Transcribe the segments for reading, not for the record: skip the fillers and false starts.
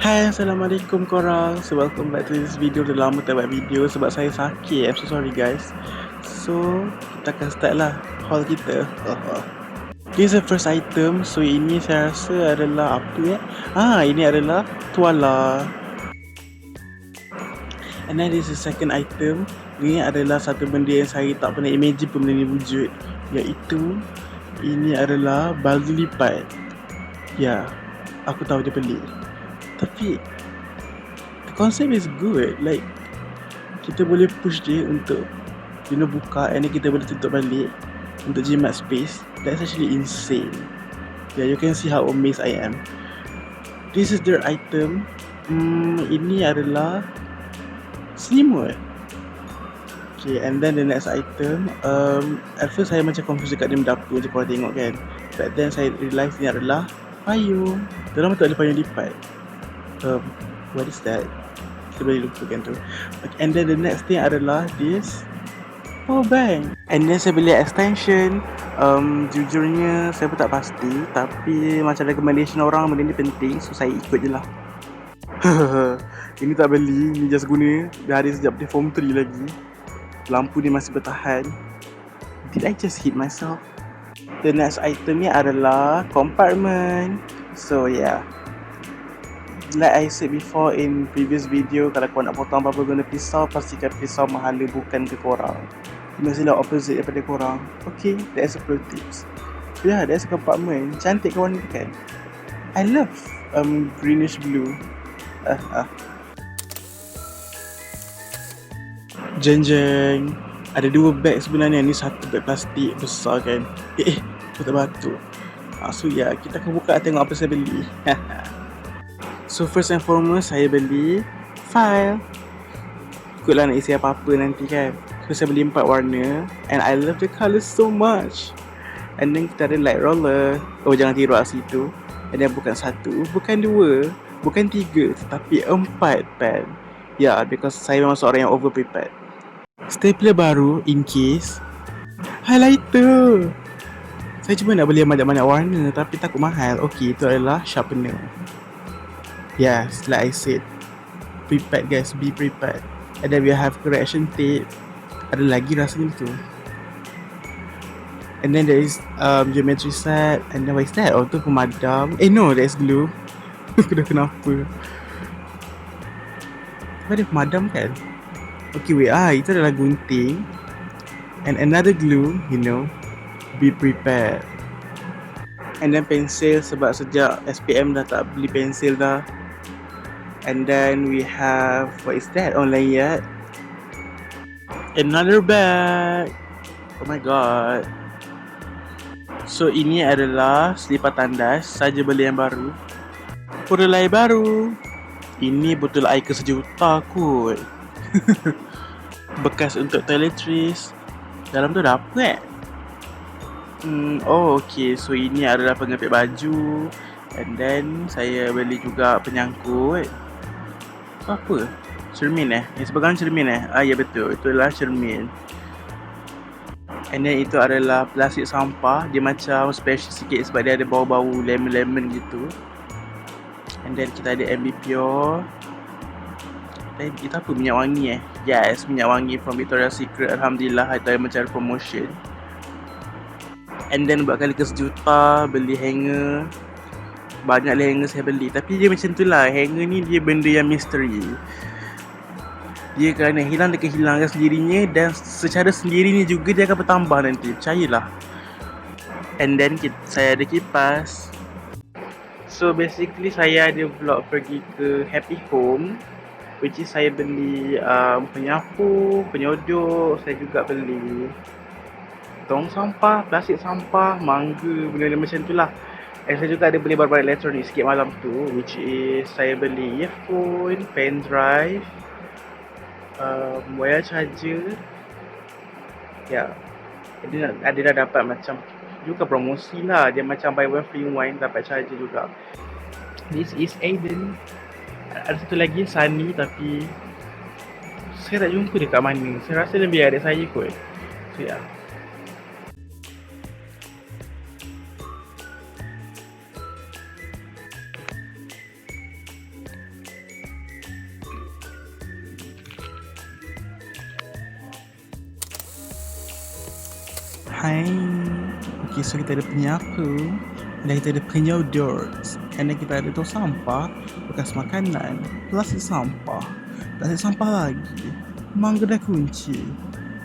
Hai, Assalamualaikum korang. So, welcome back to this video. Dah lama tak buat video sebab saya sakit. I'm so sorry guys. So, kita akan start lah haul kita. This is the first item. So, ini saya rasa adalah apa ini adalah tuala. And then this is the second item. Ini adalah satu benda yang saya tak pernah imagine pun benda ni wujud. Iaitu, ini adalah baldi lipat. Ya, aku tahu dia pelik. Tapi the concept is good. Like, kita boleh push dia untuk buka, and then kita boleh tutup balik untuk jimat space. That's actually insane. Yeah, you can see how amazed I am. This is their item. Ini adalah selimut. Okay, and then the next item, at first saya macam confused dekat dia dapur je korang tengok kan. But then saya realise ni adalah payung. Dalam tu ada payung lipat. What is that? Kita boleh lupakan tu. Okay, and then the next thing adalah this power bank. And then saya beli extension. Jujurnya saya pun tak pasti, tapi macam recommendation orang benda ni penting, so saya ikut je lah. Ini tak beli, ni just guna dari sejak di form 3 lagi. Lampu ni masih bertahan. Did I just hit myself? The next item ni adalah compartment. So yeah, like I said before in previous video, kalau korang nak potong apa-apa guna pisau, pastikan pisau mahala bukan ke korang. Mestilah opposite daripada korang. Okay, that's a pro tips. Yeah, that's a compartment. Cantik kawan ni kan. I love greenish blue. Jeng. Ada dua bag sebenarnya. Ni satu bag plastik besar kan. Aku tak batuk. So yeah, kita akan buka tengok apa saya beli. So first and foremost, saya beli file. Ikutlah nak isi apa-apa nanti kan. So saya beli 4 warna, and I love the colour so much. And then kita ada light roller. Oh, jangan tiru kat situ. And then bukan 1, bukan 2, bukan 3, tetapi 4 pen. Yeah, because saya memang seorang yang over prepared. Stapler baru in case. Highlighter. Saya cuma nak beli yang banyak-banyak warna, tapi takut mahal. Okay, itu adalah sharpener. Yes, like I said, prepared guys, be prepared. And then we have correction tape. Ada lagi rasanya tu. And then there is geometry set. And then what is that? Oh, tu pemadam. No, that's glue. Aku dah kenapa. Apa dia pemadam kan? Okay, wait. Itu adalah gunting. And another glue, be prepared. And then pensel, sebab sejak SPM dah tak beli pensel dah. And then we have, what is that? Oh, layar. Another bag. Oh my god. So ini adalah selipar tandas. Saja beli yang baru. Purulai baru. Ini botol air ke-1 juta kot. Bekas untuk toiletries. Dalam tu ada apa Oh, okay. So ini adalah pengepit baju. And then saya beli juga penyangkut. Apa? Cermin Yang sebagai cermin ya betul. Itulah cermin. And then itu adalah plastik sampah. Dia macam special sikit sebab dia ada bau-bau lemon-lemon gitu. And then kita ada MB Pure. Dan itu apa? Minyak wangi Yes, minyak wangi from Victoria's Secret. Alhamdulillah, itu yang mencari promotion. And then buat kali ke-1 juta, beli hanger. Banyak lah hanger saya beli. Tapi dia macam tu lah. Hanger ni dia benda yang misteri. Dia kerana hilang, dia akan hilangkan sendirinya. Dan secara sendirinya juga dia akan bertambah nanti. Percayalah. And then saya ada kipas. So basically saya ada vlog pergi ke Happy Home, which is saya beli penyapu, penyodok. Saya juga beli tong sampah, plastik sampah, mangga, benda-benda macam tu lah. And saya juga ada beli barang-barang elektronik sikit malam tu, which is saya beli earphone, pen drive, wire charger. Dia dah dapat macam juga promosi lah. Dia macam buy one free one, dapat charger juga. This is Aiden. Ada satu lagi Sunny, tapi saya tak jumpa dia kat mana. Saya rasa lebih adik saya kot. So yeah. Hai. Okay, so kita ada penyapu, dan kita ada penyodot, and then kita ada tong sampah, bekas makanan, plastik sampah lagi, mangga dah kunci.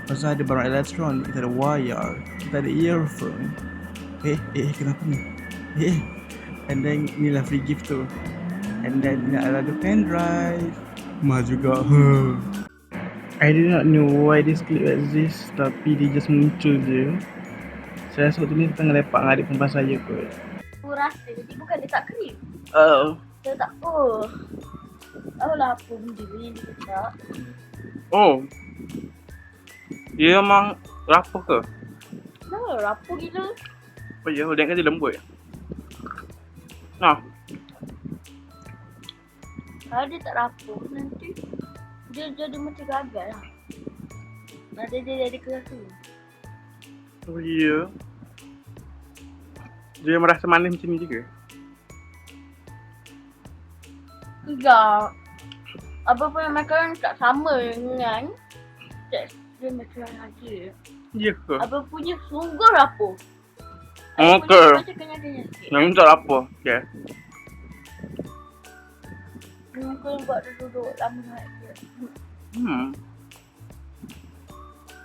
Lepas tu ada barang elektronik, kita ada wire, kita ada earphone. Kenapa ni? And then inilah free gift tu. And then ini adalah the pen drive. Mahal juga. I do not know why this clip exists, tapi dia just muncul je. Saya rasa waktu ni tengah lepak dengan adik perempuan saya kot. Aku rasa jadi bukan dia tak krim. Dia tak tahu lah apa benda ni dia tak. Dia memang rapuh ke? Rapuh gila. Oh ya, dia kan dia lembut. Nah, Kalau dia tak rapuh nanti dia jadi macam gagal lah. Nanti dia jadi keras tu. oh ya. Dia merasa manis macam ni juga. Tidak. Apa pun yang makan tak sama dengan teks dia macam lagi. Ya ke? Apa punya sungguh rapuh. Okey. Macam kenyang-kenyang sikit. Yang ni tak rapuh. Okay. Mungkin buat dia duduk lama sangat je.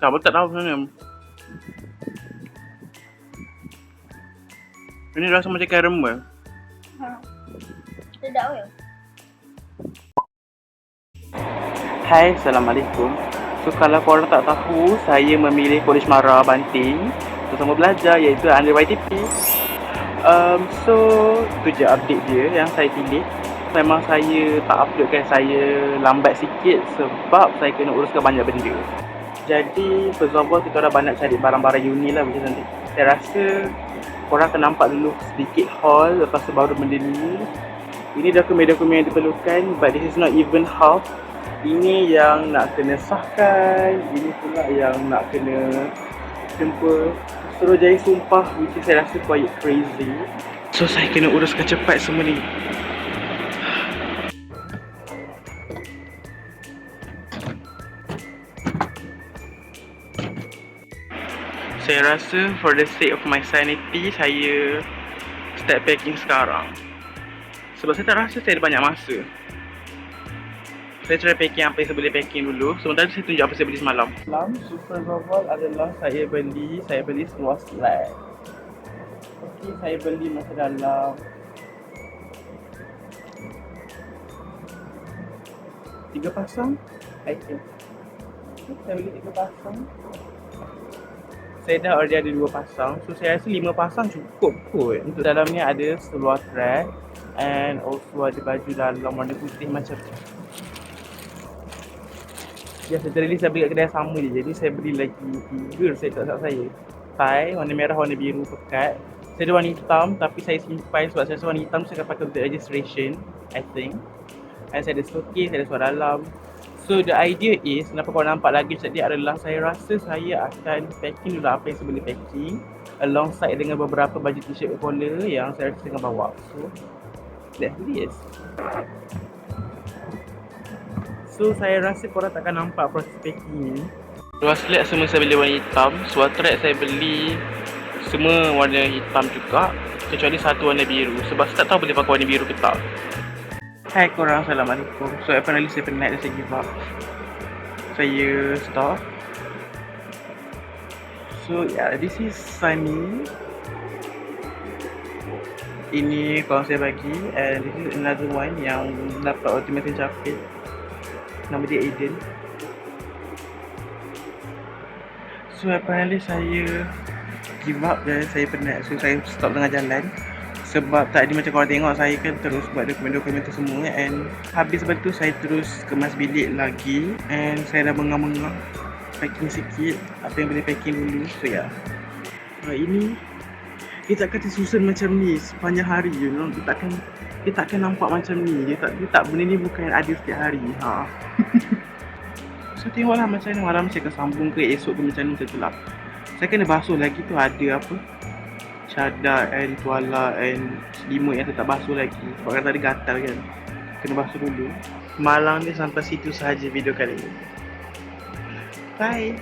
Tak, tak tahu sebenarnya. Ini rasa macam caramel. Sedap ke? Hai, Assalamualaikum. So kalau korang tak tahu, saya memilih College Mara Banting bersama belajar iaitu under YTP. So tu je update dia yang saya pilih. Memang saya tak uploadkan, saya lambat sikit sebab saya kena uruskan banyak benda. Jadi first of all, kita orang banyak cari barang-barang uni lah macam nanti. Saya rasa korang akan nampak dulu sedikit haul, lepas tu baru benda ni. Ini dokumen-dokumen yang diperlukan, but this is not even half. Ini yang nak kena sahkan, ini pula yang nak kena jumpa Suruhjaya Sumpah, which is saya rasa quite crazy. So saya kena uruskan cepat semua ni. Saya rasa for the sake of my sanity, saya start packing sekarang. Sebab saya tak rasa saya ada banyak masa. Saya try packing apa yang saya boleh packing dulu. Sementara saya tunjuk apa saya beli semalam. Super Global adalah saya beli seluar slack. Okay, saya beli masa dalam 3 pasang, I think. Saya beli 3 pasang. Saya dah already ada 2 pasang. So saya rasa 5 pasang cukup kot. Untuk dalam ni ada seluar track and also ada baju dalam warna putih macam tu. Ya, literally saya beli kat kedai sama je. Jadi saya beli lagi 3 set tak salah saya. Tie, warna merah, warna biru pekat. Saya ada warna hitam tapi saya simpan sebab saya rasa warna hitam saya akan pakai untuk registration, I think. And saya ada stokis, saya ada suara dalam. So the idea is, kenapa korang nampak lagi macam dia adalah saya rasa saya akan packing dulu apa yang saya boleh packing alongside dengan beberapa baju t-shirt bercollar yang saya rasa tengah bawa. So let's do this. So saya rasa korang takkan nampak proses packing ni. Seluar slack semua saya beli warna hitam. Seluar track saya beli semua warna hitam juga, kecuali satu warna biru. Sebab saya tak tahu boleh pakai warna biru ke tak. Hai korang, Assalamualaikum. So apparently saya penat dan saya give up. Saya stop. So yeah, this is Sunny. Ini kawan saya bagi, and this is another one yang dapat ultimate capit. Nama dia Aiden. So apparently saya give up dan saya penat. So saya stop tengah jalan. Sebab tadi macam korang tengok saya kan terus buat dokumen-dokumen tu semua. And habis lepas tu saya terus kemas bilik lagi. And saya dah mengah-mengah packing sikit apa yang boleh packing dulu. So ya, ini dia takkan tersusun macam ni sepanjang hari, you know. Dia takkan nampak macam ni. Dia tak benda ni bukan ada setiap hari. So tengoklah macam mana, malam saya akan sambung ke esok ke macam tu lah. Saya kena basuh lagi tu, ada apa, cadar and tuala and selimut yang tetap basuh lagi. Sebab kan tadi gatal kan, kena basuh dulu. Malam ni sampai situ sahaja video kali ini. Bye.